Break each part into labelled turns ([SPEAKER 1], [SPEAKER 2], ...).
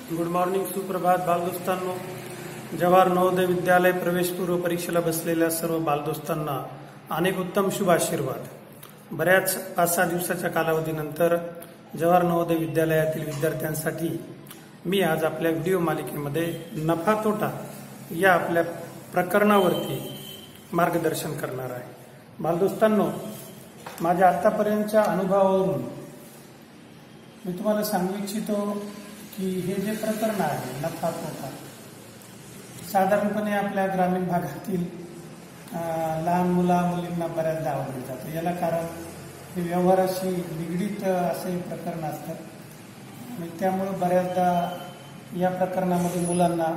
[SPEAKER 1] Good morning, सुप्रभात बालदोस्तांनो. जवाहर नवोदय विद्यालय प्रवेशपूर्व परीक्षेला बसलेल्या सर्व बालदोस्तांना अनेक उत्तम शुभ आशीर्वाद. बऱ्याच 5-6 दिवसाच्या कालावधीनंतर जवाहर नवोदय विद्यालयातील विद्यार्थ्यांसाठी मी आज आपल्या व्हिडिओ मालिकेमध्ये नफा तोटा या आपल्या प्रकरणावरती मार्गदर्शन करणार आहे. बालदोस्तांनो, माझ्या आतापर्यंतच्या अनुभवावरून मी तुम्हाला सांगू इच्छितो की हे जे प्रकरण आहे नफा तोटा, साधारणपणे आपल्या ग्रामीण भागातील लहान मुलींना बऱ्याचदा आवडलं जातं. याला कारण हे व्यवहाराशी निगडीत असे प्रकरण असतात आणि त्यामुळे बऱ्याचदा या प्रकरणामध्ये मुलांना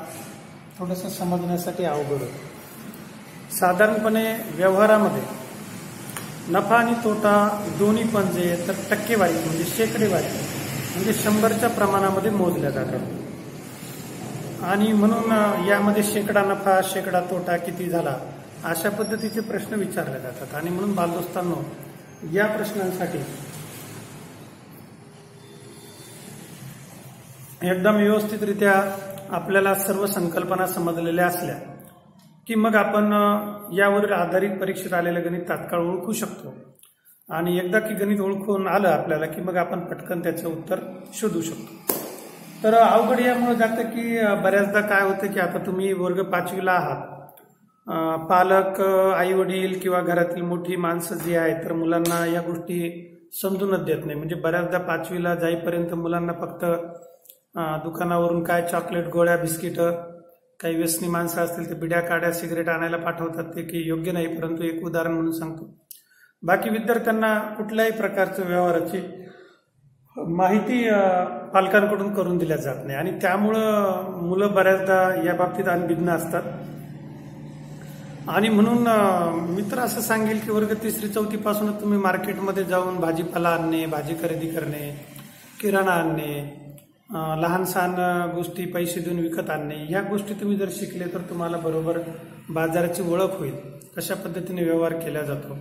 [SPEAKER 1] थोडंसं समजण्यासाठी अवघड होतं. साधारणपणे व्यवहारामध्ये नफा आणि तोटा दोन्ही पण जे तर टक्केवारी म्हणजे शेकडेवारी म्हणजे 100च्या प्रमाणामध्ये मोजल्या जातात आणि म्हणून यामध्ये शेकडा नफा शेकडा तोटा किती झाला अशा पद्धतीचे प्रश्न विचारले जातात. आणि म्हणून बालदोस्तांनो, या प्रश्नांसाठी एकदम व्यवस्थितरित्या आपल्याला सर्व संकल्पना समजलेल्या असल्या की मग आपण यावर आधारित परीक्षेत आलेलं गणित तात्काळ ओळखू शकतो. आणि एकदा की गणित ओळखून आलं आपल्याला की मग आपण पटकन त्याचं उत्तर शोधू शकतो. तर अवघड यामुळे जातं की बऱ्याचदा काय होतं की आता तुम्ही वर्ग 5वीला आहात, पालक, आई वडील किंवा घरातील मोठी माणसं जी आहेत तर मुलांना या गोष्टी समजूनच देत नाही. म्हणजे बऱ्याचदा 5वीला जाईपर्यंत मुलांना फक्त दुकानावरून काय चॉकलेट, गोळ्या, बिस्किट, काही व्यसनी माणसं असतील तर बिड्या, काड्या, सिगरेट आणायला पाठवतात. ते की योग्य नाही, परंतु एक उदाहरण म्हणून सांगतो. बाकी विद्यार्थ्यांना कुठल्याही प्रकारच्या व्यवहाराची माहिती पालकांकडून करून दिल्या जात नाही आणि त्यामुळं मुलं बऱ्याचदा या बाबतीत अनभिज्ञ असतात. आणि म्हणून मी तर असं सांगेल की वर्ग 3री-4थी पासूनच तुम्ही मार्केटमध्ये जाऊन भाजीपाला आणणे, भाजी खरेदी करणे, किराणा आणणे, लहान सहान गोष्टी पैसे देऊन विकत आणणे, ह्या गोष्टी तुम्ही जर शिकले तर तुम्हाला बरोबर बाजाराची ओळख होईल, कशा पद्धतीने व्यवहार केला जातो.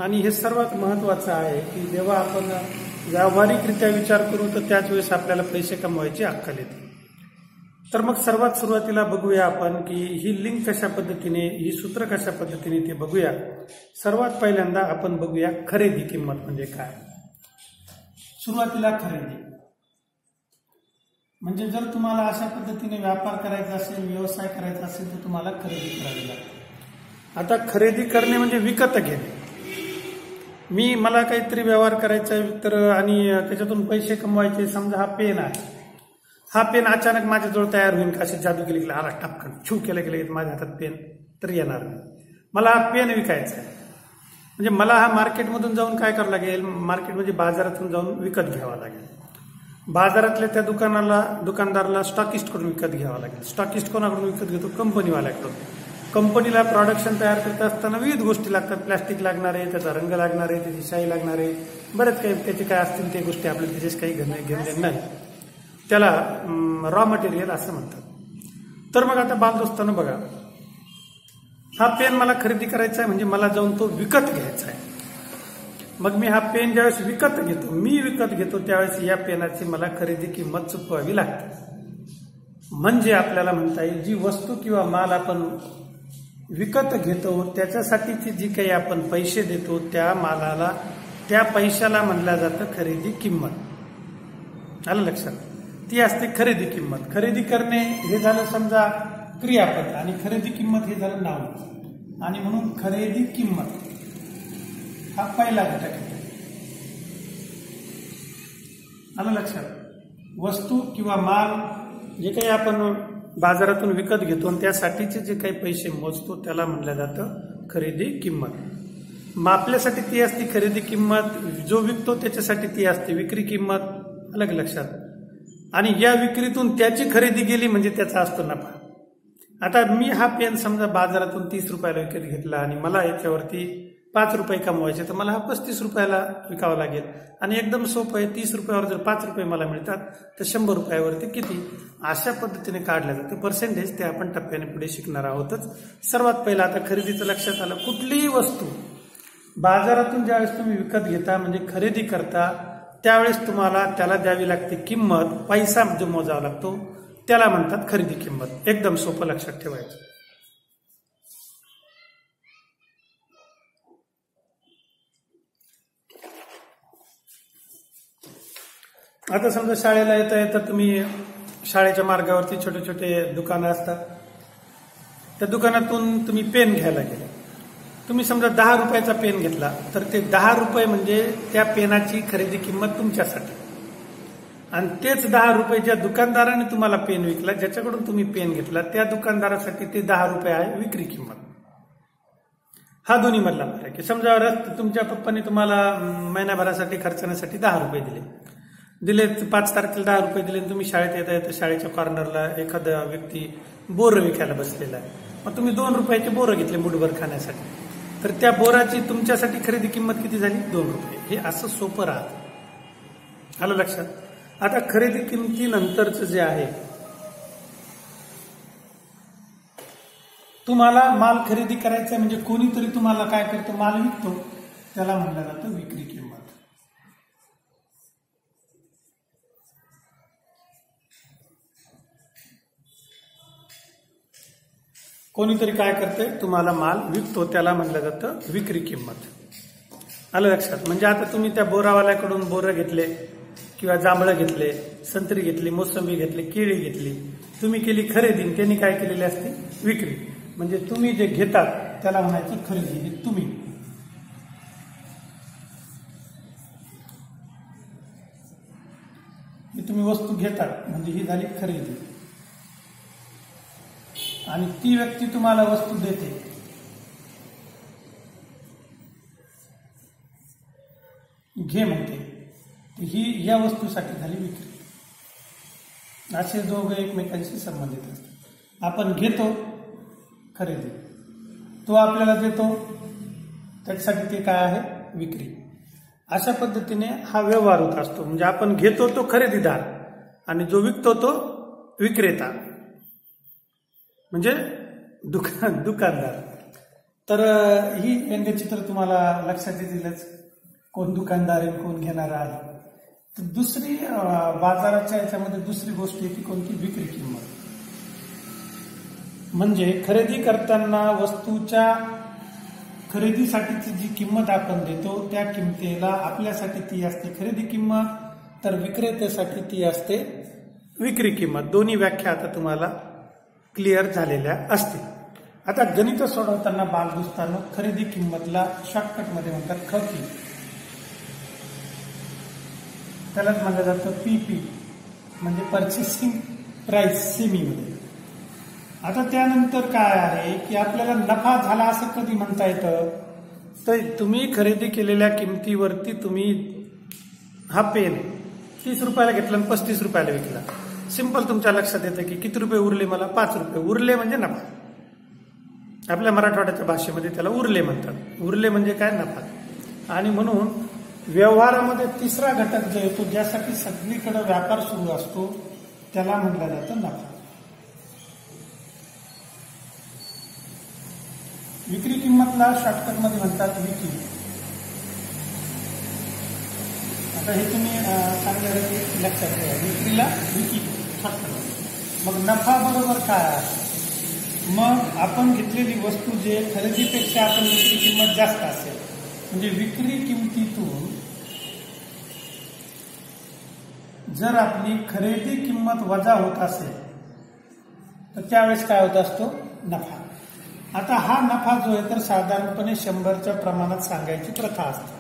[SPEAKER 1] आणि हे सर्वात महत्वाचं आहे की जेव्हा आपण व्यावहारिकरित्या विचार करू तर त्याच वेळेस आपल्याला पैसे कमवायची अक्कल येते. तर मग सर्वात सुरुवातीला बघूया आपण की ही लिंक कशा पद्धतीने, ही सूत्र कशा पद्धतीने ते बघूया. सर्वात पहिल्यांदा आपण बघूया खरेदी किंमत म्हणजे काय. सुरुवातीला खरेदी म्हणजे जर तुम्हाला अशा पद्धतीने व्यापार करायचा असेल, व्यवसाय करायचा असेल तर तुम्हाला खरेदी करावी लागते. आता खरेदी करणे म्हणजे विकत घेणे. मला काहीतरी व्यवहार करायचा आहे तर आणि त्याच्यातून पैसे कमवायचे. समजा हा पेन आहे, हा पेन अचानक माझ्याजवळ तयार होईल का, अशी जादू केली आला टपकन छू केलं गेलं माझ्या हातात पेन तर येणार नाही. मला हा पेन विकायचा आहे म्हणजे मला हा मार्केटमधून जाऊन काय करावं लागेल, मार्केट म्हणजे बाजारातून जाऊन विकत घ्यावा लागेल. बाजारातल्या त्या दुकानदाराला स्टॉकिस्टकडून विकत घ्यावा लागेल. स्टॉकिस्ट कोणाकडून विकत घेतो? कंपनीवाल्याकडून. कंपनीला प्रोडक्शन तयार करत असताना विविध गोष्टी लागतात. प्लॅस्टिक लागणार आहे, त्याचा रंग लागणार आहे, त्याची शाई लागणार आहे, बरेच काही त्याचे काय असतील ते गोष्टी आपल्याला त्याच्याच काही घेणे नाही. त्याला रॉ मटेरियल असं म्हणतात. तर मग आता बालदोस्तांनो बघा, हा पेन मला खरेदी करायचा आहे म्हणजे मला जाऊन तो विकत घ्यायचा आहे. मग मी हा पेन ज्यावेळेस विकत घेतो त्यावेळेस या पेनाची मला खरेदी किंमत चुकवावी लागते. म्हणजे आपल्याला म्हणता येईल जी वस्तू किंवा माल आपण विकत घेतो त्याच्यासाठीची जी काही आपण पैसे देतो त्या मालाला, त्या पैशाला म्हणलं जातं खरेदी किंमत. आलं लक्षात? ती असते खरेदी किंमत. खरेदी करणे हे झालं समजा क्रियापद आणि खरेदी किंमत हे झालं नाव. आणि म्हणून खरेदी किंमत हा पहिला घटक आहे. आलं लक्षात? वस्तू किंवा माल जे काही आपण बाजारातून विकत घेतो आणि त्यासाठीचे जे काही पैसे मोजतो त्याला म्हणलं जातं खरेदी किंमत. मग आपल्यासाठी ती असते खरेदी किंमत, जो विकतो त्याच्यासाठी ती असते विक्री किंमत. अलग लक्षात? आणि या विक्रीतून त्याची खरेदी गेली म्हणजे त्याचा असतो नफा. आता मी हा पेन समजा बाजारातून 30 रुपयाला विकत घेतला आणि मला याच्यावरती 5 रुपये कमवायचे तर मला हा 35 रुपयाला विकावा लागेल. आणि एकदम सोपं आहे, 30 रुपयावर जर 5 रुपये मला मिळतात तर 100 रुपयावरती किती, अशा पद्धतीने काढल्या जाते पर्सेंटेज. ते आपण टप्प्याने पुढे शिकणार आहोतच. सर्वात पहिला आता खरेदीचं लक्षात आलं. कुठलीही वस्तू बाजारातून ज्यावेळेस तुम्ही विकत घेता म्हणजे खरेदी करता त्यावेळेस तुम्हाला त्याला द्यावी लागते किंमत, पैसा जो मोजावा लागतो त्याला म्हणतात खरेदी किंमत. एकदम सोपं लक्षात ठेवायचं. आता समजा शाळेला येता येता तुम्ही शाळेच्या मार्गावरती छोटे छोटे दुकानं असतात, त्या दुकानातून तुम्ही पेन घ्यायला गेले. तुम्ही समजा 10 रुपयाचा पेन घेतला तर ते 10 रुपये म्हणजे त्या पेनाची खरेदी किंमत तुमच्यासाठी, आणि तेच 10 रुपये ज्या दुकानदाराने तुम्हाला पेन विकला, ज्याच्याकडून तुम्ही पेन घेतला, त्या दुकानदारासाठी ते 10 रुपये आहे विक्री किंमत. हा दोन्ही मधला फरक आहे. समजा तुमच्या पप्पाने तुम्हाला महिन्याभरासाठी खर्चण्यासाठी 10 रुपये दिले 5 तारखेला 10 रुपये दिले, तुम्ही शाळेत येता येता शाळेच्या कॉर्नरला एखादा व्यक्ती बोरं विकायला बसलेला आहे, मग तुम्ही 2 रुपयाचे बोरं घेतले मुठभर खाण्यासाठी, तर त्या बोराची तुमच्यासाठी खरेदी किंमत किती झाली? 2 रुपये. हे असं सोपं राहतं. आलं लक्षात? आता खरेदी किमतीनंतरचं जे आहे, तुम्हाला माल खरेदी करायचा म्हणजे कोणीतरी तुम्हाला काय करतो, माल विकतो, त्याला म्हणलं जातं विक्री किंमत. कोणीतरी काय करते, तुम्हाला माल विकतो, त्याला म्हणलं जातं विक्री किंमत. आलं लक्षात? म्हणजे आता तुम्ही त्या बोरावाल्याकडून बोरं घेतले किंवा जांभळं घेतले, संत्री घेतली, मोसंबी घेतली, केळी घेतली, तुम्ही केली खरेदी, त्यांनी काय केलेली असते? विक्री. म्हणजे तुम्ही जे घेतात त्याला म्हणायचं खरेदी. हे तुम्ही वस्तू घेतात म्हणजे ही झाली खरेदी, आणि ती व्यक्ती तुम्हाला वस्तू देते, घे म्हणते, ही या वस्तूसाठी झाली विक्री. असे दोघं एकमेकांशी संबंधित असतात. आपण घेतो खरेदी, तो आपल्याला देतो, त्याच्यासाठी ते काय आहे? विक्री. अशा पद्धतीने हा व्यवहार होत असतो. म्हणजे आपण घेतो तो खरेदीदार आणि जो विकतो तो विक्रेता, म्हणजे दुकानदार. तर ही व्यंगचित्र तुम्हाला लक्षात येतीलच, कोण दुकानदार आहे, कोण घेणारा आहे. तर दुसरी बाजाराच्या याच्यामध्ये दुसरी गोष्ट येते कोणती? विक्री किंमत. म्हणजे खरेदी करताना वस्तूच्या खरेदीसाठीची जी किंमत आपण देतो त्या किंमतीला आपल्यासाठी ती असते खरेदी किंमत, तर विक्रेत्यासाठी ती असते विक्री किंमत. दोन्ही व्याख्या आता तुम्हाला क्लिअर झालेल्या असतील. आता गणित सोडवताना बालदोस्तांनो, खरेदी किंमतला शॉर्टकटमध्ये म्हणतात खकी, त्यालाच म्हणलं जातं पीपी, म्हणजे परचेसिंग प्राइस सेमीमध्ये. आता त्यानंतर काय आहे की आपल्याला नफा झाला असं कधी म्हणता येतं? तर तुम्ही खरेदी केलेल्या किमतीवरती तुम्ही हा पेन 30 रुपयाला घेतला आणि 35 रुपयाला विकला, सिंपल तुमच्या लक्षात येतं की किती रुपये उरले? मला 5 रुपये उरले, म्हणजे नफा. आपल्या मराठवाड्याच्या भाषेमध्ये त्याला उरले म्हणतात. उरले म्हणजे काय? नफा. आणि म्हणून व्यवहारामध्ये तिसरा घटक जो येतो, ज्यासाठी सगळीकडे व्यापार सुरू असतो, त्याला म्हटलं जातं नफा. विक्री किंमतला शॉर्टकटमध्ये म्हणतात विक्री. आता हे तुम्ही चांगल्या लक्षात ठेवा, विक्रीला विक्री शॉर्टकट. मग नफा बरोबर काय आहे? मग आपण घेतलेली वस्तू जे खरेदीपेक्षा आपण विक्री किंमत जास्त असेल, म्हणजे विक्री किंमतीतून जर आपली खरेदी किंमत वजा होत असेल तर त्यावेळेस काय होत असतो? नफा. आता हा नफा जो आहे तर साधारणपणे 100च्या प्रमाणात सांगायची प्रथा असते,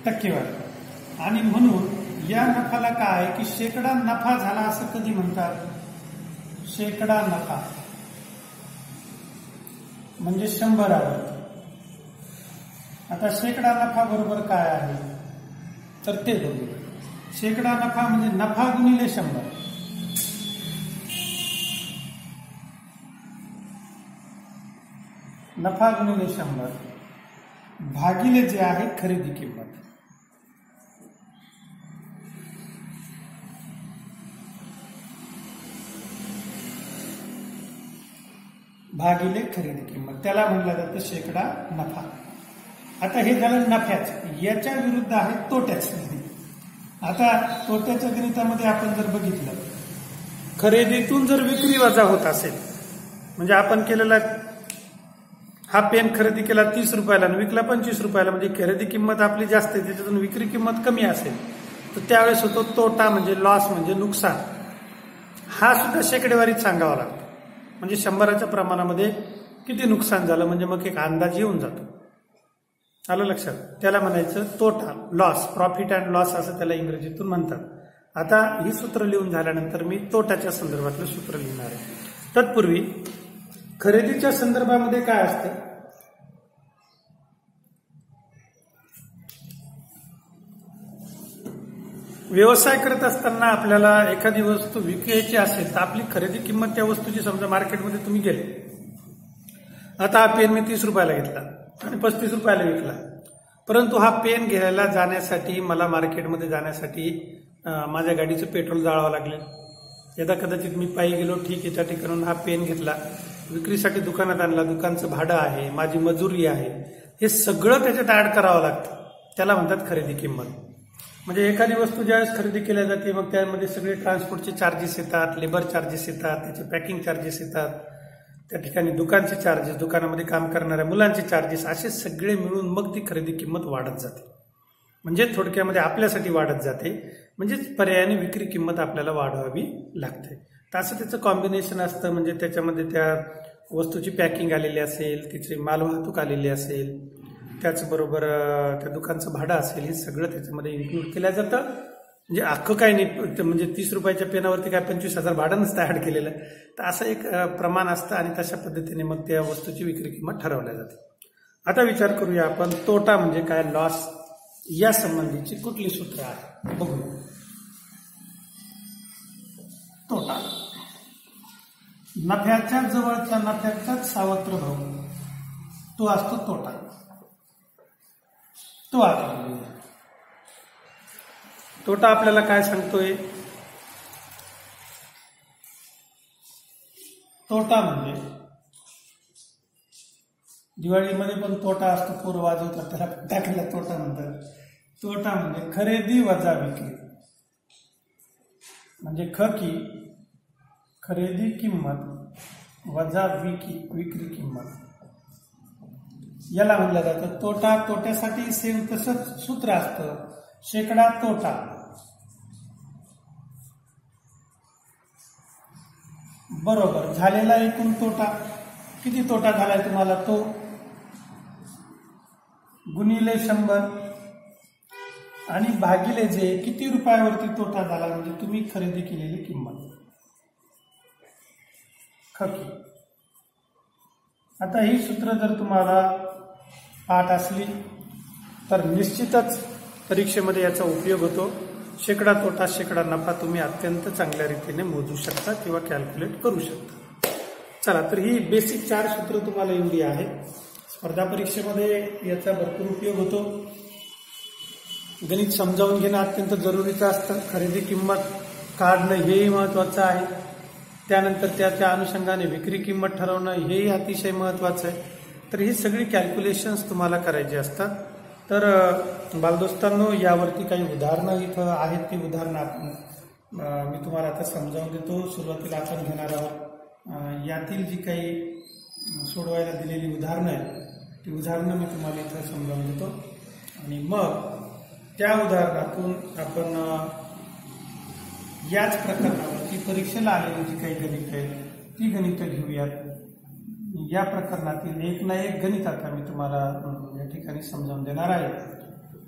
[SPEAKER 1] टक्केवारी. आणि म्हणून या नफ्याला काय आहे की शेकडा नफा झाला असं कधी म्हणतात? शेकडा नफा म्हणजे 100वर. आता शेकडा नफा बरोबर काय आहे? तर ते बरोबर शेकडा नफा म्हणजे नफा गुणिले 100. नफा गुणिले 100 भागिले जे आहे खरेदी किंमत. भागिले खरेदी किंमत, त्याला म्हणलं जातं शेकडा नफा. आता हे झालं नफ्याच. याच्या विरुद्ध आहे तोट्याच. आता तोट्याच्या गणितामध्ये आपण जर बघितलं, खरेदीतून जर विक्री वजा होत असेल, म्हणजे आपण केलेला हा पेन खरेदी केला 30 रुपयाला आणि विकला 25 रुपयाला, म्हणजे खरेदी किंमत आपली जास्त आहे, त्याच्यातून विक्री किंमत कमी असेल, तर त्यावेळेस होतो तोटा, म्हणजे लॉस, म्हणजे नुकसान. हा सुद्धा शेकडेवारीत सांगावा लागतो. म्हणजे 100च्या प्रमाणामध्ये किती नुकसान झालं, म्हणजे मग एक अंदाज येऊन जातो. आलं लक्षात? त्याला म्हणायचं तोटा, लॉस, प्रॉफिट अँड लॉस असं त्याला इंग्रजीतून म्हणतात. आता ही सूत्र लिहून झाल्यानंतर मी तोट्याच्या संदर्भातलं सूत्र लिहिणार आहे. तत्पूर्वी खरेदीच्या संदर्भामध्ये काय असतं, व्यवसाय करत असताना आपल्याला एखादी वस्तू विकायची असेल तर आपली खरेदी किंमत त्या वस्तूची, समजा मार्केटमध्ये तुम्ही गेले, आता हा पेन मी 30 रुपयाला घेतला आणि 35 रुपयाला विकला, परंतु हा पेन घ्यायला जाण्यासाठी मला मार्केटमध्ये जाण्यासाठी माझ्या गाडीचं पेट्रोल जाळावं लागले. यदा कदाचित मी पायी गेलो, ठीक आहे, त्या ठिकाणून हा पेन घेतला, विक्रीसाठी दुकानात आणला, दुकानचं भाडं आहे, माझी मजुरी आहे, हे सगळं त्याच्यात ऍड करावं लागतं. त्याला म्हणतात खरेदी किंमत. म्हणजे एखादी वस्तू ज्यावेळेस खरेदी केल्या जाते, मग त्यामध्ये सगळे ट्रान्सपोर्टचे चार्जेस येतात, लेबर चार्जेस येतात, त्याचे पॅकिंग चार्जेस येतात, त्या ठिकाणी दुकानचे चार्जेस, दुकानामध्ये काम करणाऱ्या मुलांचे चार्जेस, असे सगळे मिळून मग ती खरेदी किंमत वाढत जाते. म्हणजे थोडक्यामध्ये आपल्यासाठी वाढत जाते, म्हणजे पर्यायाने विक्री किंमत आपल्याला वाढवावी लागते. तर असं त्याचं कॉम्बिनेशन असतं. म्हणजे त्याच्यामध्ये त्या वस्तूची पॅकिंग आलेली असेल, तिची मालवाहतूक आलेली असेल, त्याचबरोबर त्या दुकानचं भाडं असेल, हे सगळं त्याच्यामध्ये इन्क्लूड केलं जातं. म्हणजे अख्खं काही नाही, म्हणजे 30 रुपयाच्या पेनावरती काय 25,000 भाडं नसतं ऍड केलेलं. तर असं एक प्रमाण असतं आणि तशा पद्धतीने मग त्या वस्तूची विक्री किंमत ठरवल्या जाते. आता विचार करूया आपण तोटा म्हणजे काय, लॉस, या संबंधीची कुठली सूत्र आहे बघू. तोटा, नफ्याच्या जवळचा नफ्याचाच सावत्र भाव, तो असतो तोटा. तो आता तोटा आपल्याला काय सांगतोय, तोटा म्हणजे दिवाळीमध्ये पण तोटा असतो, पोरं वाजवतात, त्याला टाकायला तोटा म्हणतात. तोटा म्हणजे खरेदी वजा विक्री, म्हणजे खरेदी किंमत वजा विक्री किंमत, याला म्हणलं जातं तोटा. तोट्यासाठी सेम तसंच सूत्र असतं, शेकडा तोटा बरोबर झालेला एकूण तोटा. किती तोटा झालाय तुम्हाला तो, गुणिले 100 आणि भागिले जे किती रुपयावरती तोटा झाला, म्हणजे तुम्ही खरेदी केलेली किंमत. खकी. आता ही सूत्र जर तुम्हाला पाठ असली तर निश्चितच परीक्षेमध्ये याचा उपयोग होतो. शेकडा तोटा शेकडा नफा तुम्ही अत्यंत चांगल्या रीतीने मोजू शकता किंवा कॅल्क्युलेट करू शकता. चला, तर ही बेसिक 4 सूत्र तुम्हाला एवढी आहे. स्पर्धा परीक्षेमध्ये याचा भरपूर उपयोग होतो. गणित समजावून घेणं अत्यंत जरुरीचं असतं. खरेदी किंमत काढणं हेही महत्वाचं आहे. त्यानंतर त्याच्या अनुषंगाने विक्री किंमत ठरवणं हेही अतिशय महत्वाचं आहे. तर ही सगळी कॅल्क्युलेशन्स तुम्हाला करायची असतात. तर बालदोस्तांनो, यावरती काही उदाहरणं इथं आहेत. ती उदाहरणं आपण मी तुम्हाला आता समजावून देतो. सुरुवातीला आपण घेणार आहोत यातील जी काही सोडवायला दिलेली उदाहरणं आहेत, ती उदाहरणं मी तुम्हाला इथं समजावून देतो आणि मग त्या उदाहरणातून आपण याच प्रकरणावरती परीक्षेला आलेली जी काही गणित आहेत ती गणितं घेऊयात. या प्रकरणातील एक ना एक गणित आता मी तुम्हाला या ठिकाणी समजावून देणार आहे.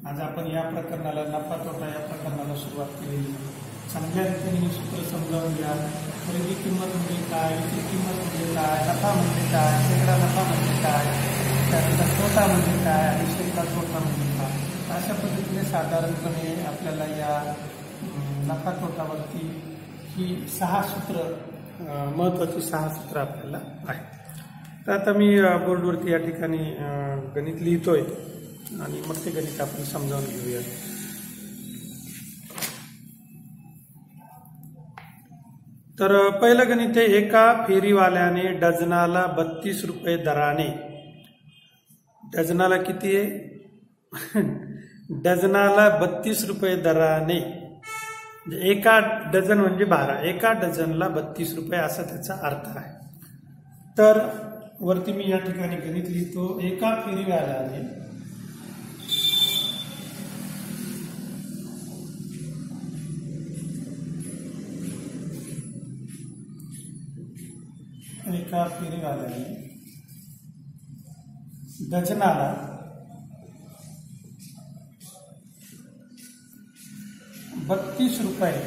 [SPEAKER 1] आज आपण या प्रकरणाला, नफा तोटा या प्रकरणाला सुरुवात केलेली. चांगल्या रीतीने मी सूत्र समजावून घ्या. खरेदी किंमत म्हणजे काय, विक्री किंमत म्हणजे काय, नफा म्हणजे काय, शेकडा नफा म्हणजे काय, त्यानंतर तोटा म्हणजे काय आणि शेकडा तोटा म्हणजे काय. अशा पद्धतीने साधारणपणे आपल्याला या नफा तोटावरती ही 6 सूत्र, महत्वाची 6 सूत्र आपल्याला आहेत. तर आता मी बोर्डवरती या ठिकाणी गणित लिहितोय आणि मग ते गणित आपण समजावून घेऊया. तर पहिलं गणित आहे, एका फेरीवाल्याने डझनाला 32 रुपये दराने, डझनाला किती आहे डझनाला 32 रुपये दराने म्हणजे एका डझन म्हणजे 12, एका डझनला 32 रुपये असा त्याचा अर्थ आहे. तर वरती मी या ठिकाणी गणित लिहितो. एका फेरीवाल्याने डझनाला 32 रुपये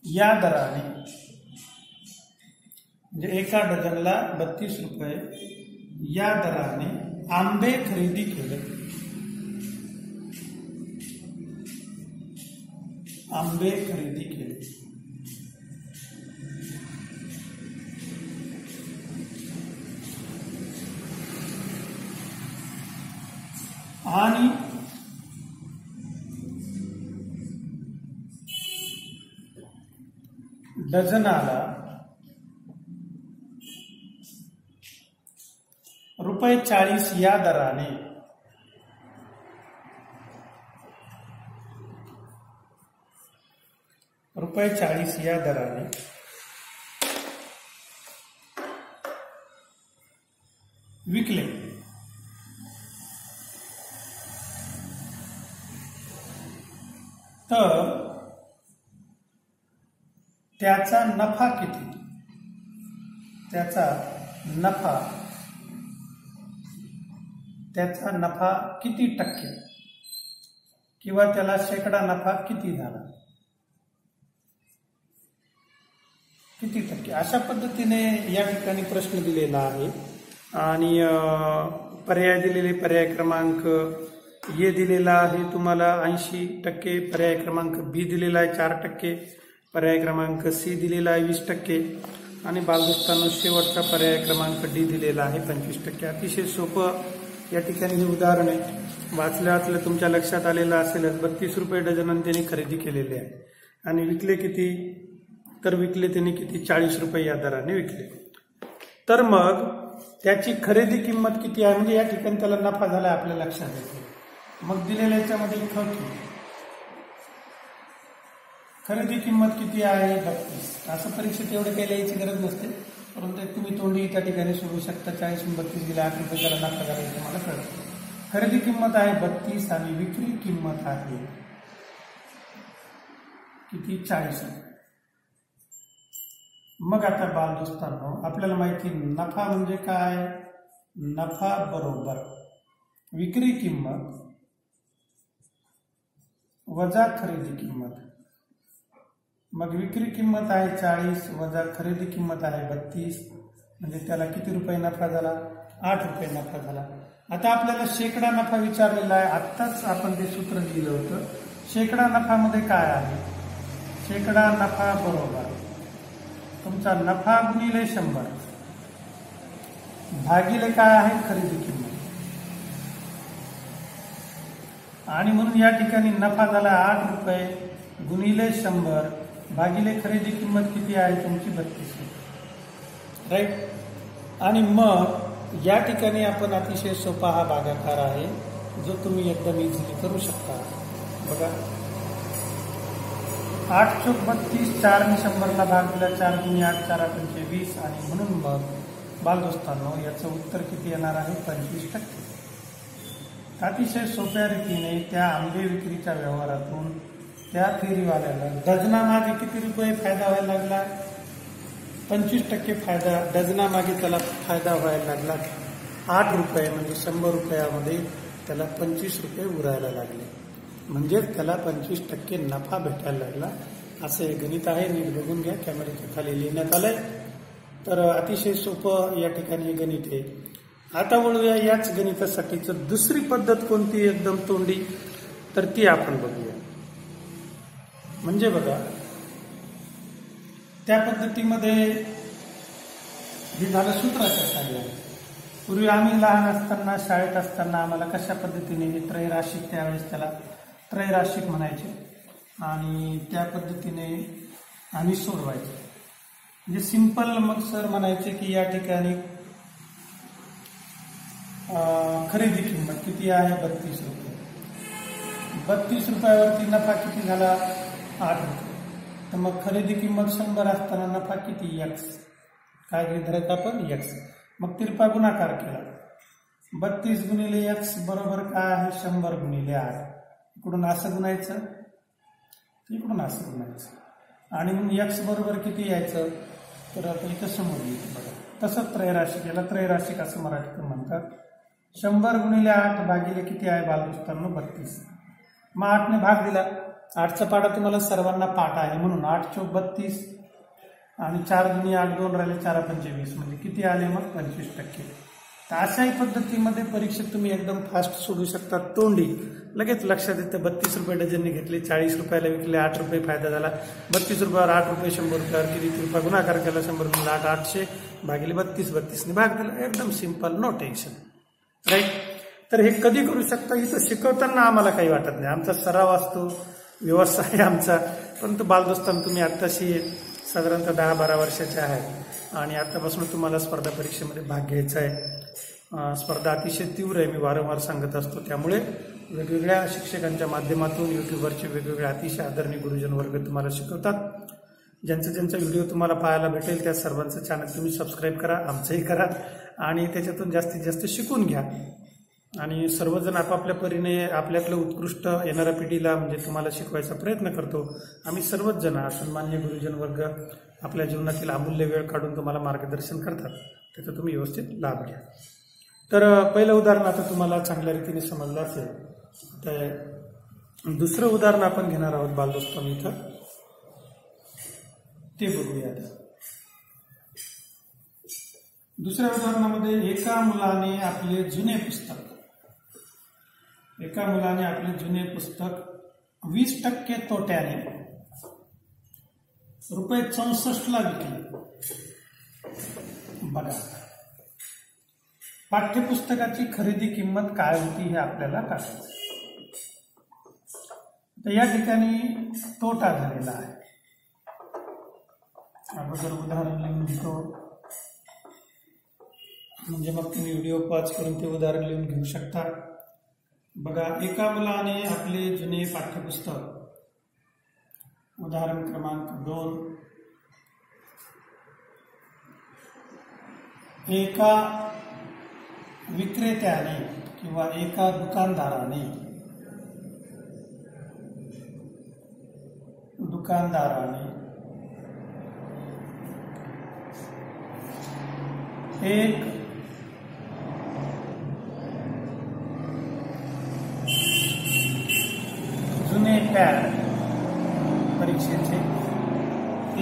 [SPEAKER 1] या दराने, म्हणजे एका डझनला 32 रुपये या दराने आंबे खरेदी केले. आंबे खरेदी केले. आणि डझनाला ₹40 या दराने ₹40 या दराने विकले. तर त्याचा नफा किती? त्याचा नफा किती टक्के किंवा त्याला शेकडा नफा किती झाला, किती टक्के, अशा पद्धतीने या ठिकाणी प्रश्न दिलेला आहे. आणि पर्याय दिलेले, पर्याय क्रमांक ए दिलेला आहे तुम्हाला 80%, पर्याय क्रमांक बी दिलेला आहे 4%, पर्याय क्रमांक सी दिलेला आहे 20%, आणि बालदोस्तांनो शेवटचा पर्याय क्रमांक डी दिलेला आहे 25%. अतिशय सोपं या ठिकाणी हे उदाहरण आहे. वाचल्या तुमच्या लक्षात आलेलं असेलच. 32 रुपये डझनाने त्यांनी खरेदी केलेले आहे. आणि विकले किती? तर विकले त्यांनी किती? 40 रुपये या दराने विकले. तर मग त्याची खरेदी किंमत किती आहे? म्हणजे या ठिकाणी त्याला नफा झाला आपल्या लक्षात येते. मग दिलेल्या याच्यामध्ये खरेदी किंमत किती आहे? 32. असं परीक्षेत एवढं काही लिहायची गरज नसते, परंतु तुम्ही तोंडी त्या ठिकाणी सोडू शकता. 40 आणि 32 गेले 8 रुपये त्याला नफा झाला हे तुम्हाला कळतं. खरेदी किंमत आहे 32 आणि विक्री किंमत आहे किती? 40 रुपये. मग आता बालदोस्तांनो आपल्याला माहिती नफा म्हणजे काय? नफा बरोबर विक्री किंमत वजा खरेदी किंमत. मग विक्री किंमत आहे 40 वजा खरेदी किंमत आहे 32, म्हणजे त्याला किती रुपये नफा झाला? 8 रुपये नफा झाला. आता आपल्याला शेकडा नफा विचारलेला आहे. आत्ताच आपण ते सूत्र दिलं होतं. शेकडा नफामध्ये काय आहे? शेकडा नफा बरोबर तुमचा नफा गुणिले 100 भागिले काय आहे? खरेदी किंमत. आणि म्हणून या ठिकाणी नफा झाला 8 रुपये गुणिले 100 भागिले खरेदी किंमत किती आहे तुमची? 32 रुपये. राईट. आणि मग या ठिकाणी आपण अतिशय सोपा हा भागाकार आहे जो तुम्ही एकदम इझिली करू शकता. बघा 8 चोक 32, 4 ने 100ला भाग दिला, 4 गुणिले 8 4 पंचे 20. आणि म्हणून मग बालदोस्तांनो याचं उत्तर किती येणार आहे? 25%. अतिशय सोप्या रीतीने त्या आंबे विक्रीच्या व्यवहारातून त्या फेरीवाल्याला डझनामागे किती रुपये फायदा व्हायला लागला? 25% फायदा. डझनामागे त्याला फायदा व्हायला लागला 8 रुपये, म्हणजे 100 रुपयामध्ये त्याला 25 रुपये उरायला लागले. म्हणजे त्याला 25% नफा भेटायला लागला. असं हे गणित आहे. नीट बघून घ्या. कॅमेऱ्याच्या खाली लिहिण्यात आलंय. तर अतिशय सोपं या ठिकाणी हे गणित आहे. आता वळूया याच गणितासाठीचं दुसरी पद्धत कोणती एकदम तोंडी, तर ती आपण बघूया. म्हणजे बघा त्या पद्धतीमध्ये हे झालं सूत्राच्या साहाय्याने. पूर्वी आम्ही लहान असताना शाळेत असताना आम्हाला कशा पद्धतीने हे त्रैराशिक, त्यावेळेस त्याला त्रैराशिक म्हणायचे, आणि त्या पद्धतीने आम्ही सोडवायचे. म्हणजे सिंपल मग सर म्हणायचे की या ठिकाणी खरेदी किंमत किती आहे? 32 रुपये. 32 रुपयावरती नफा किती झाला? 8 रुपये. तर मग खरेदी किंमत 100 असताना नफा किती? x. काय गृहीत धरायचं आपण? x. मग तिरपा गुणाकार केला. 32 गुणिले x बरोबर काय आहे? 100 गुणिले 8. इकडून असं गुणायचं, इकडून असं गुणायचं, आणि मग x बरोबर किती यायचं? तर आता इथं समोर येतं बघा. तसंच त्रैराशिक, याला त्रैराशिक असं मराठीतून म्हणतात. 100 गुणिले 8 भागिले किती आहे बालदोस्तांनो? 32. मग 8 ने भाग दिला. 8चा पाडा तुम्हाला सर्वांना पाठ आहे म्हणून 8 चौक 32 आणि 4 दुनी 8, 2 राहिले, 4 पंचे 20, म्हणजे किती आले मग? 25%. तर अशाही पद्धतीमध्ये परीक्षेत तुम्ही एकदम फास्ट सोडू शकता. तोंडी लगेच लक्षात येतं. 32 रुपये डझनने घेतले, 40 रुपयाला विकले, 8 रुपये फायदा झाला. 32 रुपयावर 8 रुपये 100 रुपयावर किती? तिरपा गुणाकार केला. 100 गुणिले 8 800 भागिले 32, 32 ने भाग दिला. एकदम सिंपल, नो टेन्शन, राईट. तर हे कधी करू शकता? इथं शिकवताना आम्हाला काही वाटत नाही, आमचा सराव असतो, व्यवसाय आमचा. परंतु बालदोस्तांनो, तुम्ही आत्ताशी साधारणतः 10-12 वर्षाचे आहेत आणि आतापासून तुम्हाला स्पर्धा परीक्षेमध्ये भाग घ्यायचा आहे. स्पर्धा अतिशय तीव्र आहे, मी वारंवार सांगत असतो. त्यामुळे वेगवेगळ्या शिक्षकांच्या माध्यमातून युट्यूबवरचे वेगवेगळे अतिशय आदरणीय गुरुजन वर्ग तुम्हाला शिकवतात. ज्यांचा व्हिडिओ तुम्हाला पाहायला भेटेल त्या सर्वांचं चॅनल तुम्ही सबस्क्राईब करा, आमचंही करा, आणि त्याच्यातून जास्तीत जास्त शिकून घ्या. आणि सर्वजण आपापल्या परीने आपल्याकडे उत्कृष्ट येणाऱ्या पिढीला म्हणजे तुम्हाला शिकवायचा प्रयत्न करतो. आम्ही सर्वच जण, सन्मान्य गुरुजन वर्ग, आपल्या जीवनातील अमूल्य वेळ काढून तुम्हाला मार्गदर्शन करतात. त्याचा तुम्ही व्यवस्थित लाभ घ्या. तर पहिलं उदाहरण आता तुम्हाला चांगल्या रीतीने समजलं असेल. तर दुसरं उदाहरण आपण घेणार आहोत बालदोस्तांनो इथं, ते बघूया. दुसऱ्या उदाहरणामध्ये एका मुलाने आपले जुने पुस्तक 20% तोट्याने ₹64 ला विकले. बघा, पाठ्यपुस्तकाची खरेदी किंमत काय होती हे आपल्याला काढायचं. तर या ठिकाणी तोटा झालेला आहे. अगोदर उदाहरण लिहून घेतो, म्हणजे मग तुम्ही व्हिडिओ पॉज करून ते उदाहरण लिहून घेऊ शकता. बघा, एका मुलाने आपले जुने पाठ्यपुस्तक, उदाहरण क्रमांक 2, एका विक्रेत्याने किंवा एका दुकानदाराने एक जुने पॅड, परीक्षेचे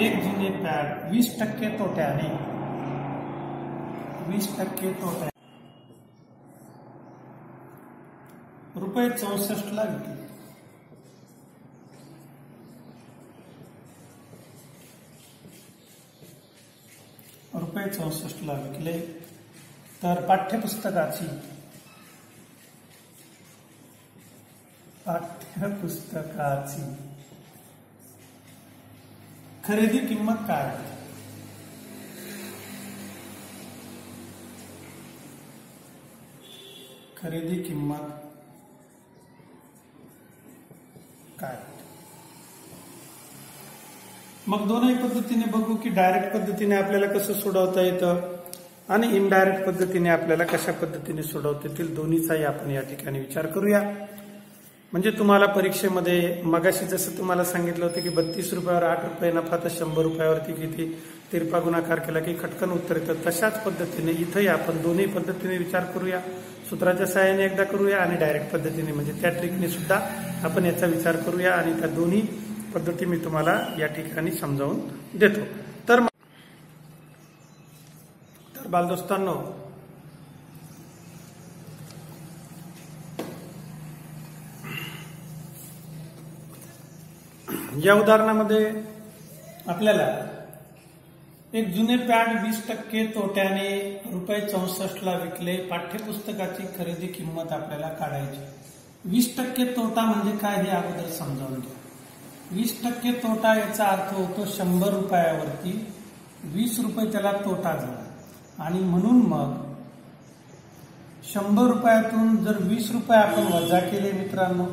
[SPEAKER 1] एक जुने पॅड 20% तोट्याने ₹64 ला विकले. ₹64 ला विकले. तर पाठ्यपुस्तकाची खरेदी किंमत काय आहे? खरेदी किंमत काय? मग दोनही पद्धतीने बघू की डायरेक्ट पद्धतीने आपल्याला कसं सोडवता येतं आणि इनडायरेक्ट पद्धतीने आपल्याला कशा पद्धतीने सोडवता येतील, दोन्हीचाही आपण या ठिकाणी विचार करूया. म्हणजे तुम्हाला परीक्षेमध्ये मगाशी जसं तुम्हाला सांगितलं होतं की 32 रुपयावर 8 रुपये नफा, तर 100 रुपयावरती किती तिरपा गुणाकार केला की खटकन उत्तर येतं. तशाच पद्धतीने इथंही आपण दोन्ही पद्धतीने विचार करूया. सूत्राच्या सहाय्याने एकदा करूया आणि डायरेक्ट पद्धतीने म्हणजे त्या ट्रिकने सुद्धा आपण याचा विचार करूया. आणि त्या दोन्ही पद्धती मी तुम्हाला या ठिकाणी समजावून देतो. तर बालदोस्तांनो, या उदाहरणामध्ये आपल्याला एक जुने पॅड 20% तोट्याने ₹64 ला विकले. पाठ्यपुस्तकाची खरेदी किंमत आपल्याला काढायची. 20% तोटा म्हणजे काय हे अगोदर समजावून घ्या. 20% तोटा याचा अर्थ होतो 100 रुपयावरती 20 रुपये त्याला तोटा झाला. आणि म्हणून मग 100 रुपयातून जर 20 रुपये आपण वजा केले मित्रांनो,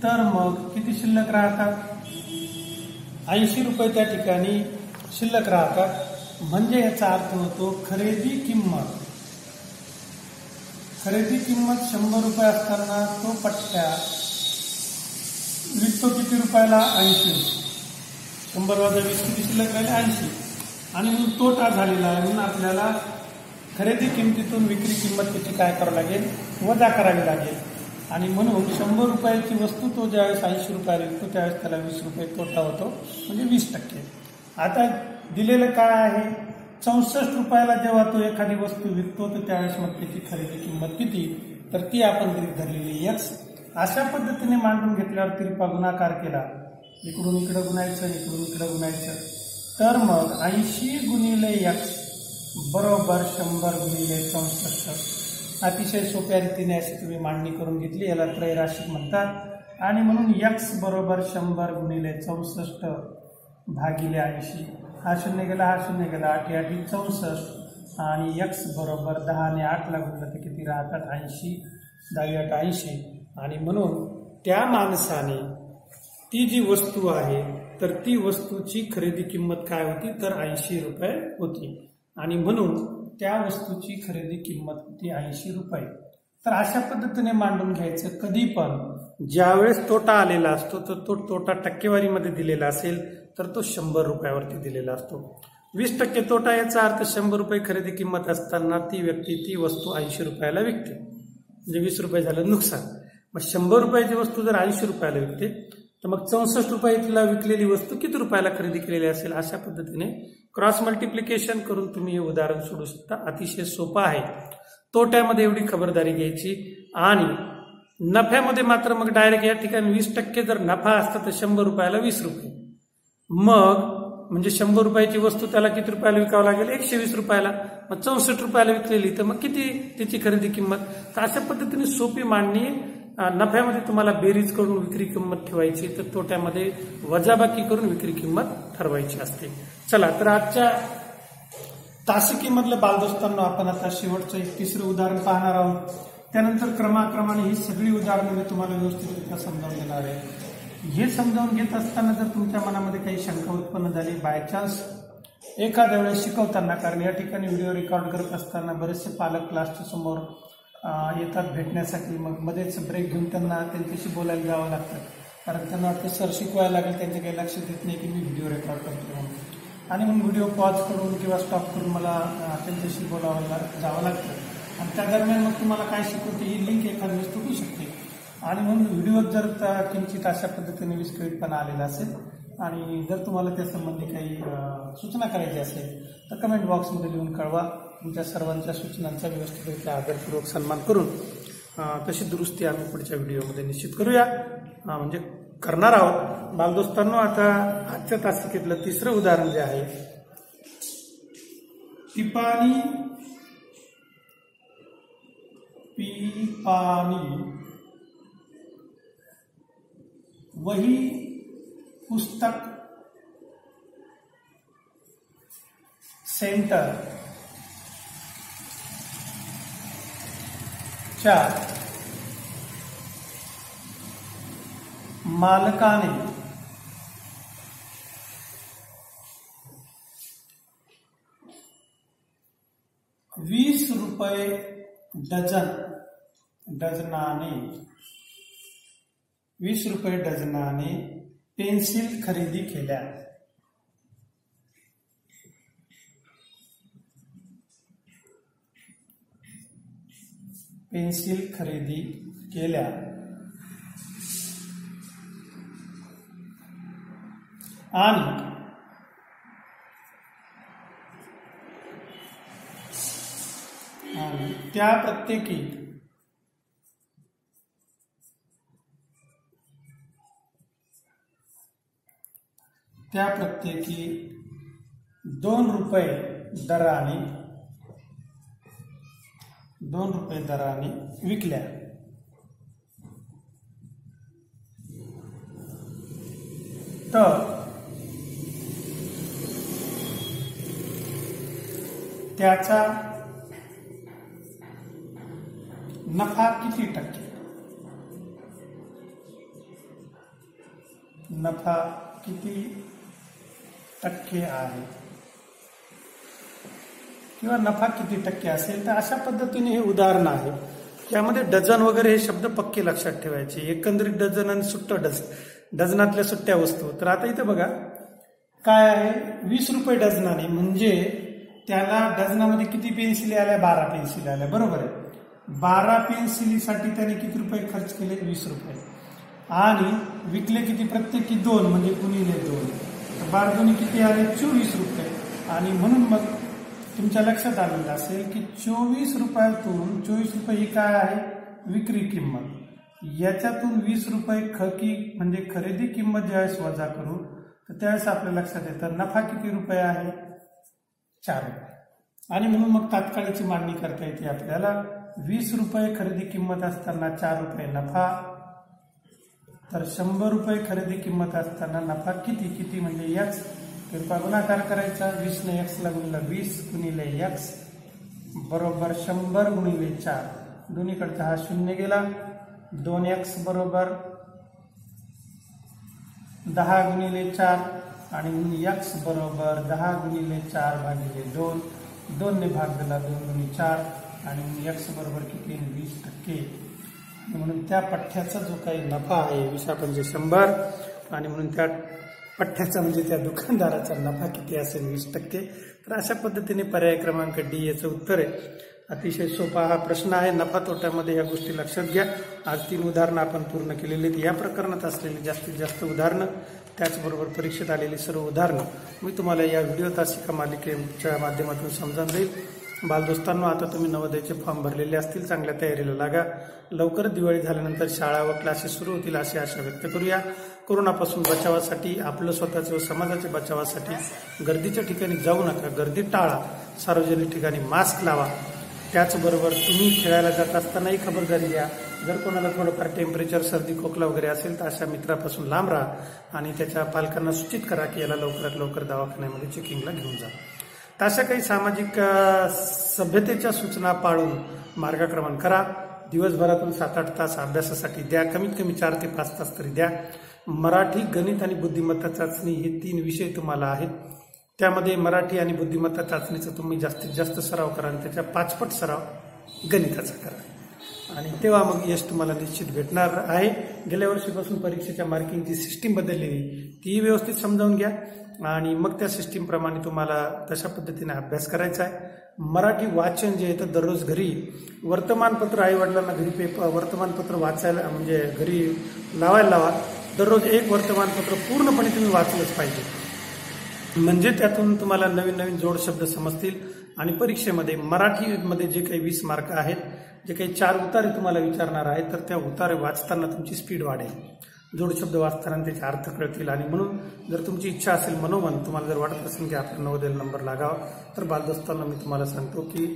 [SPEAKER 1] तर मग किती शिल्लक राहतात? 80 रुपये त्या ठिकाणी शिल्लक राहतात. म्हणजे याचा अर्थ होतो खरेदी किंमत 100 रुपये असताना तो पट्ट्या विकतो किती रुपयाला? 80. 100 वजा 20 किती शिल्लक राहिले? 80. आणि म्हणून तोटा झालेला आहे. म्हणून आपल्याला खरेदी किमतीतून विक्री किंमत त्याची काय करावी लागेल? वजा करावी लागेल. आणि म्हणून 100 रुपयाची वस्तू तो ज्यावेळेस 80 रुपयाला विकतो त्यावेळेस त्याला 20 रुपये तोटा होतो, म्हणजे 20%. आता दिलेलं काय आहे? 64 रुपयाला जेव्हा तो एखादी वस्तू विकतो तर त्यावेळेस मग त्याची खरेदी किंमत किती? तर ती आपण गृहीत धरलेली X. अशा पद्धतीने मांडून घेतल्यावर तिरपा गुणाकार केला, इकडून इकडं गुणायचं, इकडून इकडं गुणायचं, तर मग 80 गुणिले X बरोबर 100 गुणिले 64. अतिशय सोप्या रीतीने अशी तुम्ही मांडणी करून घेतली. याला त्रैराशिक म्हणतात. आणि म्हणून X बरोबर 100 गुणिले 64 भागिले 80. हा शून्य गेला, हा शून्य गेला, 8 8 64. आणि X बरोबर 10 ने 8 ला गुणलं तर किती राहतात? 80. 10 8 80. आणि म्हणून त्या माणसाने ती जी वस्तू आहे तर ती वस्तूची खरेदी किंमत काय होती? तर 80 रुपये होती. आणि म्हणून त्या वस्तूची खरेदी किंमत होती 80 रुपये. तर अशा पद्धतीने मांडून घ्यायचं. कधी पण ज्यावेळेस तोटा आलेला असतो तर तो तोटा टक्केवारीमध्ये दिलेला असेल तर तो 100 रुपयावरती दिलेला असतो. 20% तोटा याचा अर्थ 100 रुपये खरेदी किंमत असताना ती व्यक्ती ती वस्तू 80 रुपयाला विकते, म्हणजे 20 रुपये झालं नुकसान. मग 100 रुपयाची वस्तू जर 80 रुपयाला विकते तर मग 64 रुपयाला विकलेली वस्तू किती रुपयाला खरेदी केलेली असेल? अशा पद्धतीने क्रॉस मल्टिप्लिकेशन करून तुम्ही हे उदाहरण सोडू शकता. अतिशय सोपं आहे. तोट्यामध्ये एवढी खबरदारी घ्यायची. आणि नफ्यामध्ये मात्र मग डायरेक्ट या ठिकाणी 20% जर नफा असता तर 100 रुपयाला 20 रुपये, मग म्हणजे 100 रुपयाची वस्तू त्याला किती रुपयाला विकावं लागेल? 120 रुपयाला. मग 64 रुपयाला विकलेली तर मग किती त्याची खरेदी किंमत? तर अशा पद्धतीने सोपी मांडणी. नफ्यामध्ये तुम्हाला बेरीज करून विक्री किंमत ठेवायची, तर तोट्यामध्ये वजाबाकी करून विक्री किंमत ठरवायची असते. चला, तर आजच्या तासिकेमधलं बालदोस्तांना आपण आता शेवटचं एक तिसरं उदाहरण पाहणार आहोत. त्यानंतर क्रमाक्रमाने ही सगळी उदाहरणं मी तुम्हाला व्यवस्थितरित्या समजावून देणार आहे. हे समजावून घेत असताना जर तुमच्या मनामध्ये काही शंका उत्पन्न झाली, बायचान्स एखाद्या वेळेस शिकवताना, कारण या ठिकाणी व्हिडिओ रेकॉर्ड करत असताना बरेचसे पालक क्लासच्या समोर येतात भेटण्यासाठी, मग मध्येच ब्रेक घेऊन त्यांना त्यांच्याशी बोलायला जावं लागतं, कारण त्यांना वाटतं सर शिकवायला लागेल, त्यांच्या काही लक्षात येत नाही की मी व्हिडिओ रेकॉर्ड करतो म्हणून. आणि मग व्हिडिओ पॉज करून किंवा स्टॉप करून मला त्यांच्याशी जावं लागतं. आणि त्या दरम्यान मग तुम्हाला काय शिकवते ही लिंक एखाद्या वेळेस तुटू शकते. आणि म्हणून व्हिडिओत जर किंचित अशा पद्धतीने विस्कळीतपणा आलेला असेल आणि जर तुम्हाला त्या संबंधी काही सूचना करायची असेल तर कमेंट बॉक्समध्ये लिहून कळवा. तुमच्या सर्वांच्या सूचनांचा व्यवस्थितरित्या आदरपूर्वक सन्मान करून तशी दुरुस्ती आम्ही पुढच्या व्हिडिओमध्ये निश्चित करूया, म्हणजे करणार आहोत. बालदोस्तांनो, आता आजच्या तासिकेतलं तिसरं उदाहरण जे आहे, पिपाणी वही पुस्तक सेंटर च्या मालकाने ₹20 डझनाने 20 रुपये डझनाने पेन्सिल खरेदी केल्या. पेन्सिल खरेदी केल्या आणि त्या प्रत्येकी $2 दराने विकल्या. तर त्याचा नफा किती टक्के? नफा किती टक्के आहे किंवा नफा किती टक्के असेल, तर अशा पद्धतीने हे उदाहरण आहे. यामध्ये डझन वगैरे हे शब्द पक्के लक्षात ठेवायचे. एकंदरीत डझन आणि सुट्ट डझनातल्या सुट्ट्या वस्तू. तर आता इथे बघा काय आहे, 20 रुपये डझनाने, म्हणजे त्याला डझनामध्ये किती पेन्सिली आल्या, 12 पेन्सिली आल्या, बरोबर आहे. 12 पेन्सिलीसाठी त्याने किती रुपये खर्च केले, 20 रुपये, आणि विकले किती, प्रत्येकी 2, म्हणजे गुणिले 2, तर 12 दुनी किती आले, 24 रुपये. आणि म्हणून मग तुमच्या लक्षात आलेलं असेल की 24 रुपयातून 24 रुपये ही काय आहे, विक्री किंमत, याच्यातून 20 रुपये म्हणजे खरेदी किंमत ज्यावेळेस वजा करू तर त्यावेळेस आपल्या लक्षात येतं नफा किती रुपये आहे, 4 रुपये. आणि म्हणून मग तात्काळची मांडणी करता येते आपल्याला. 20 रुपये खरेदी किंमत असताना 4 रुपये नफा, तर 100 रुपये खरेदी किंमत असताना नफा किती म्हणजे x, कृपा गुणाकार करायचा. 20 ने x ला गुणला 20 गुणिले x बरोबर 100 गुणिले 4, दोन्हीकडचा हा 0 गेला. 2x बरोबर 10 गुणिले 4 आणि x बरोबर 10 गुणिले 4 भागिले 2, 2 ने भाग दिला, 2 गुणिले 4, आणि x बरोबर किती, 20%. म्हणून त्या पठ्ठ्याचा जो काही नफा आहे 20 म्हणजे 100, आणि म्हणून त्या पठ्ठ्याचा म्हणजे त्या दुकानदाराचा नफा किती असेल, 20%. तर अशा पद्धतीने पर्याय क्रमांक डी याचं उत्तर आहे. अतिशय सोपा हा प्रश्न आहे. नफा तोट्यामध्ये या गोष्टी लक्षात घ्या. आज 3 उदाहरणं आपण पूर्ण केलेली आहेत. या प्रकरणात असलेली जास्तीत जास्त उदाहरणं, त्याचबरोबर परीक्षेत आलेली सर्व उदाहरणं मी तुम्हाला या व्हिडिओ तासिका मालिकेच्या माध्यमातून समजावून देईल. बालदोस्तांनो, आता तुम्ही नवोदयचे फॉर्म भरलेले असतील, चांगल्या तयारीला लागा. लवकर दिवाळी झाल्यानंतर शाळा व क्लासेस सुरू होतील अशी आशा व्यक्त करूया. कोरोनापासून बचावासाठी, आपलं स्वतःच्या व समाजाच्या बचावासाठी गर्दीच्या ठिकाणी जाऊ नका, गर्दी टाळा, सार्वजनिक ठिकाणी मास्क लावा. त्याचबरोबर तुम्ही खेळायला जात असतानाही खबरदारी घ्या. जर कोणाला थोडंफार टेम्परेचर, सर्दी, खोकला वगैरे असेल तर अशा मित्रापासून लांब राहा आणि त्याच्या पालकांना सूचित करा की याला लवकरात लवकर दवाखान्यामध्ये चेकिंगला घेऊन जा. अशा काही सामाजिक सभ्यतेच्या सूचना पाळून मार्गक्रमण करा. दिवसभरातून 7-8 तास अभ्यासासाठी द्या, कमीत कमी 4 ते 5 तास तरी द्या. मराठी, गणित आणि बुद्धिमत्ता चाचणी हे 3 विषय तुम्हाला आहेत. त्यामध्ये मराठी आणि बुद्धिमत्ता चाचणीचा तुम्ही जास्तीत जास्त सराव करा आणि त्याच्या 5 पट सराव गणिताचा करा, आणि तेव्हा मग यश तुम्हाला निश्चित भेटणार आहे. गेल्या वर्षीपासून परीक्षेच्या मार्किंगची सिस्टीम बदललेली ती व्यवस्थित समजावून घ्या आणि मग त्या सिस्टीमप्रमाणे तुम्हाला तशा पद्धतीने अभ्यास करायचा आहे. मराठी वाचन जे आहे तर दररोज घरी वर्तमानपत्र, आईवडिलांना घरी वर्तमानपत्र वाचायला म्हणजे घरी लावायला लावा. दररोज एक वर्तमानपत्र पूर्णपणे तुम्ही वाचलंच पाहिजे, म्हणजे त्यातून तुम्हाला नवीन नवीन जोड शब्द समजतील. आणि परीक्षेमध्ये मराठीमध्ये जे काही 20 मार्क आहेत, जे काही 4 उतारे तुम्हाला विचारणार आहेत, तर त्या उतारे वाचताना तुमची स्पीड वाढेल, जोडशब्द वाचताना त्याचे अर्थ कळतील. आणि म्हणून जर तुमची इच्छा असेल, मनोमन तुम्हाला जर वाटत असेल की आपल्या नवोदयाला नंबर लागावा, तर बालदोस्तांना मी तुम्हाला सांगतो की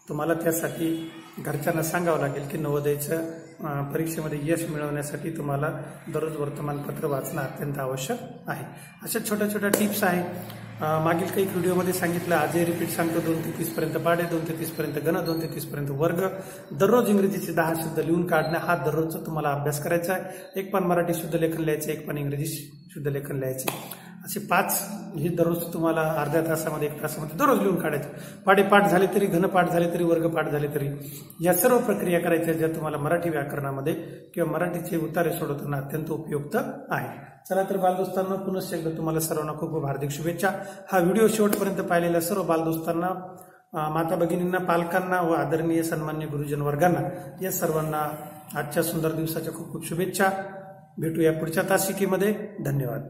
[SPEAKER 1] तुम्हाला त्यासाठी घरच्यांना सांगावं लागेल की नवोदयच्या परीक्षेमध्ये यश मिळवण्यासाठी तुम्हाला दररोज वर्तमानपत्र वाचणं अत्यंत आवश्यक आहे. अशा छोट्या छोट्या टिप्स आहेत. मागील काही व्हिडिओमध्ये सांगितलं, आजही रिपीट सांगतो. 2 ते 30 पर्यंत पाढे, 2 ते 30 पर्यंत गण, 2 ते 30 पर्यंत वर्ग. दररोज इंग्रजीचे 10 शब्द लिहून काढणं हा दररोजचा तुम्हाला अभ्यास करायचा आहे. 1 पान मराठी शुद्ध लेखन लिहायचे, 1 पान इंग्रजी शुद्ध लेखन लिहायचे. असे 5 हे दररोज तुम्हाला अर्ध्या तासामध्ये, 1 तासामध्ये दररोज लिहून काढायचे. पाढे पाठ झाले तरी, घन पाठ झाले तरी, वर्ग पाठ झाले तरी, या सर्व प्रक्रिया करायच्या ज्या तुम्हाला मराठी व्याकरणामध्ये किंवा मराठीचे उतारे सोडवताना अत्यंत उपयुक्त आहे. चला तर बालदोस्तांना पुनश्च एकदा तुम्हाला सर्वांना खूप खूप हार्दिक शुभेच्छा. हा व्हिडिओ शेवटपर्यंत पाहिलेल्या सर्व बालदोस्तांना, माता भगिनींना, पालकांना व आदरणीय सन्मान्य गुरुजन वर्गांना, या सर्वांना आजच्या सुंदर दिवसाच्या खूप खूप शुभेच्छा. भेटूया पुढच्या तासिकेमध्ये. धन्यवाद.